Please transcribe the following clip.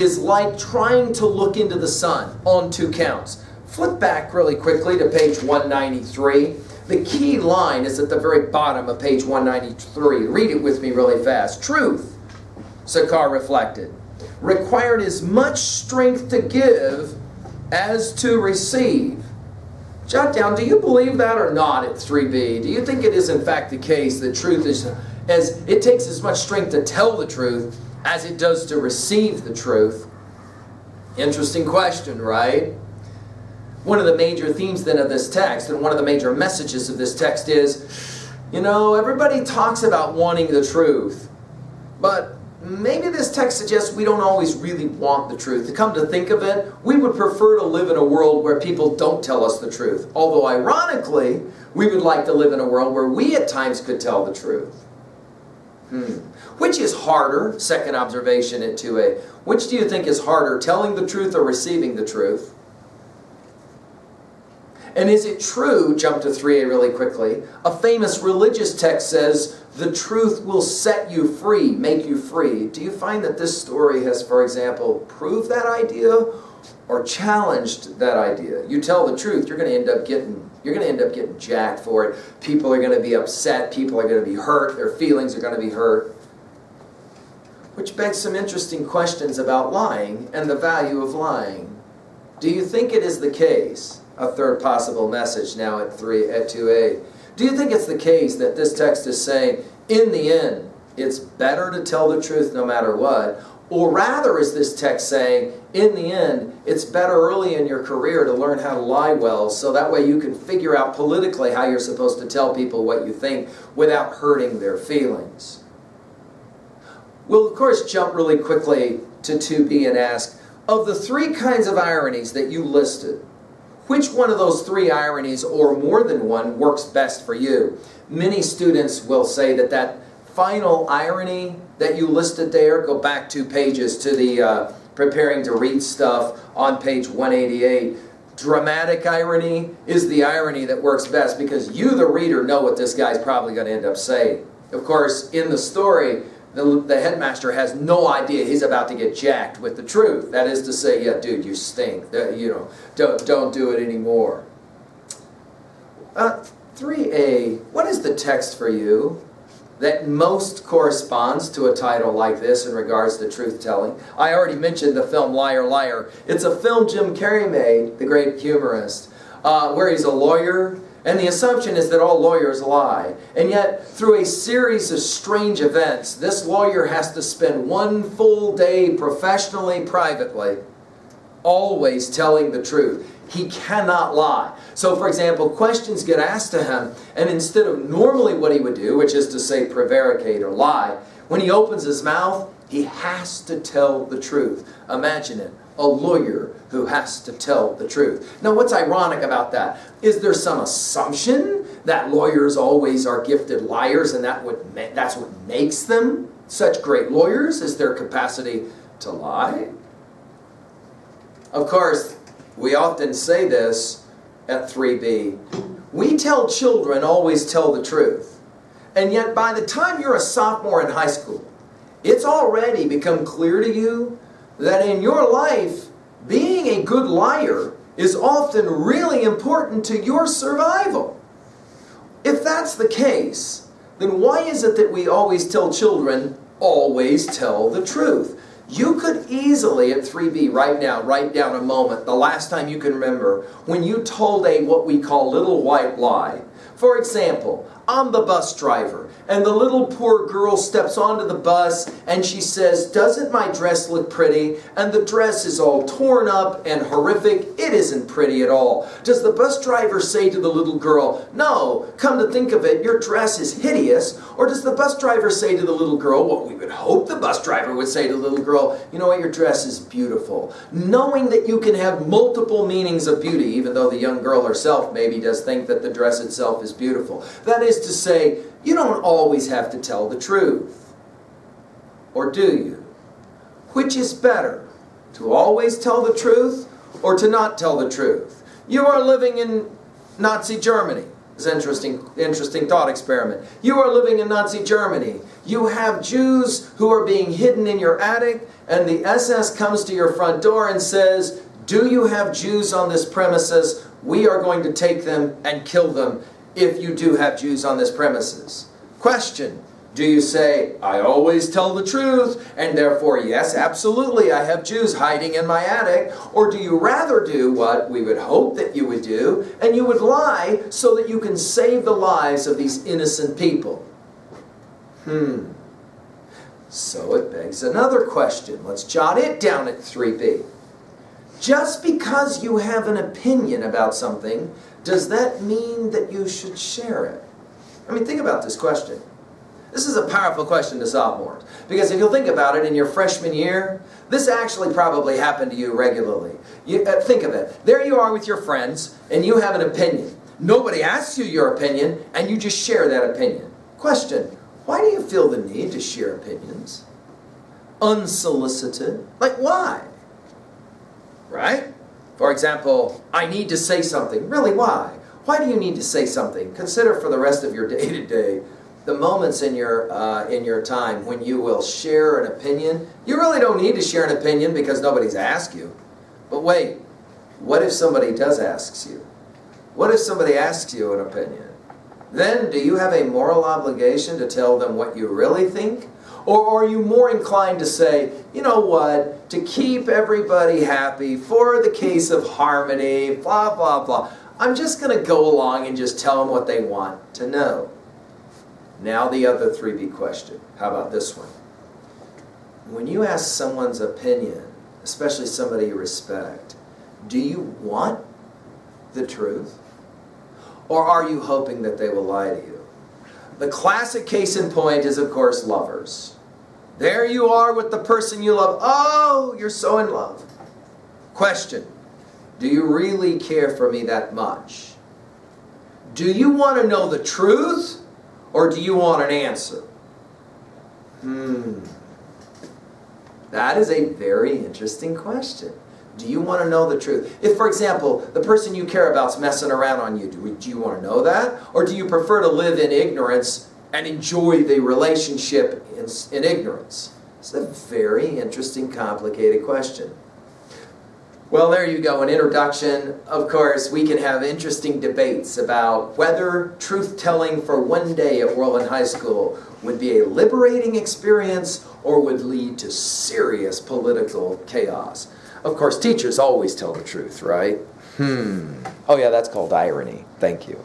is like trying to look into the sun on 2 counts. Flip back really quickly to page 193. The key line is at the very bottom of page 193. Read it with me really fast. Truth, Sakar reflected, required as much strength to give as to receive. Jot down, do you believe that or not at 3b? Do you think it is in fact the case that truth is, as it takes as much strength to tell the truth as it does to receive the truth? Interesting question, right? One of the major themes then of this text, and one of the major messages of this text is, you know, everybody talks about wanting the truth, but maybe this text suggests we don't always really want the truth. To come to think of it, we would prefer to live in a world where people don't tell us the truth. Although ironically, we would like to live in a world where we at times could tell the truth. Which is harder? Second observation at 2a. Which do you think is harder, telling the truth or receiving the truth? And is it true, jump to 3a really quickly, a famous religious text says, the truth will set you free, make you free. Do you find that this story has, for example, proved that idea or challenged that idea? You tell the truth, you're going to end up getting jacked for it. People are going to be upset, people are going to be hurt, their feelings are going to be hurt. Which begs some interesting questions about lying and the value of lying. Do you think it is the case, a third possible message now at 2a, do you think it's the case that this text is saying, in the end, it's better to tell the truth no matter what? Or rather is this text saying, in the end, it's better early in your career to learn how to lie well, so that way you can figure out politically how you're supposed to tell people what you think without hurting their feelings? We'll of course jump really quickly to 2b and ask, of the 3 kinds of ironies that you listed, which one of those 3 ironies, or more than one, works best for you? Many students will say that that final irony that you listed there, go back 2 pages to the preparing to read stuff on page 188. Dramatic irony is the irony that works best because you, the reader, know what this guy's probably going to end up saying. Of course, in the story, the headmaster has no idea he's about to get jacked with the truth. That is to say, yeah, dude, you stink. You know, don't do it anymore. 3a, what is the text for you that most corresponds to a title like this in regards to truth-telling? I already mentioned the film Liar, Liar. It's a film Jim Carrey made, the great humorist, where he's a lawyer. And the assumption is that all lawyers lie. And yet, through a series of strange events, this lawyer has to spend 1 full day professionally, privately, always telling the truth. He cannot lie. So, for example, questions get asked to him, and instead of normally what he would do, which is to say prevaricate or lie, when he opens his mouth, he has to tell the truth. Imagine it. A lawyer who has to tell the truth. Now, what's ironic about that? Is there some assumption that lawyers always are gifted liars and that's what makes them such great lawyers, is their capacity to lie? Of course, we often say this at 3b. We tell children always tell the truth. And yet by the time you're a sophomore in high school, it's already become clear to you that in your life, being a good liar is often really important to your survival. If that's the case, then why is it that we always tell children, always tell the truth? You could easily, at 3b right now, write down a moment, the last time you can remember, when you told a what we call little white lie. For example, I'm the bus driver, and the little poor girl steps onto the bus, and she says, "Doesn't my dress look pretty?" And the dress is all torn up and horrific. It isn't pretty at all. Does the bus driver say to the little girl, "No, come to think of it, your dress is hideous"? Or does the bus driver say to the little girl, what we would hope the bus driver would say to the little girl, "You know what, your dress is beautiful"? Knowing that you can have multiple meanings of beauty, even though the young girl herself maybe does think that the dress itself is beautiful. That is to say, you don't always have to tell the truth. Or do you? Which is better, to always tell the truth or to not tell the truth? You are living in Nazi Germany. It's an interesting thought experiment. You are living in Nazi Germany. You have Jews who are being hidden in your attic, and the SS comes to your front door and says, "Do you have Jews on this premises? We are going to take them and kill them if you do have Jews on this premises." Question. Do you say, "I always tell the truth, and therefore, yes, absolutely, I have Jews hiding in my attic"? Or do you rather do what we would hope that you would do, and you would lie so that you can save the lives of these innocent people? So it begs another question. Let's jot it down at 3B. Just because you have an opinion about something, does that mean that you should share it? I mean, think about this question. This is a powerful question to sophomores. Because if you'll think about it, in your freshman year, this actually probably happened to you regularly. Think of it. There you are with your friends, and you have an opinion. Nobody asks you your opinion, and you just share that opinion. Question. Why do you feel the need to share opinions? Unsolicited? Like, why? Right? For example, I need to say something. Really, why? Why do you need to say something? Consider for the rest of your day-to-day the moments in your time when you will share an opinion. You really don't need to share an opinion because nobody's asked you. But wait, what if somebody does ask you? What if somebody asks you an opinion? Then do you have a moral obligation to tell them what you really think? Or are you more inclined to say, you know what, to keep everybody happy, for the case of harmony, blah, blah, blah, I'm just going to go along and just tell them what they want to know. Now the other 3B question. How about this one? When you ask someone's opinion, especially somebody you respect, do you want the truth? Or are you hoping that they will lie to you? The classic case in point is, of course, lovers. There you are with the person you love. Oh, you're so in love. Question. Do you really care for me that much? Do you want to know the truth? Or do you want an answer? That is a very interesting question. Do you want to know the truth? If, for example, the person you care about is messing around on you, do you want to know that? Or do you prefer to live in ignorance and enjoy the relationship in ignorance? It's a very interesting, complicated question. Well, there you go, an introduction. Of course, we can have interesting debates about whether truth-telling for one day at Worland High School would be a liberating experience or would lead to serious political chaos. Of course, teachers always tell the truth, right? Oh yeah, that's called irony. Thank you.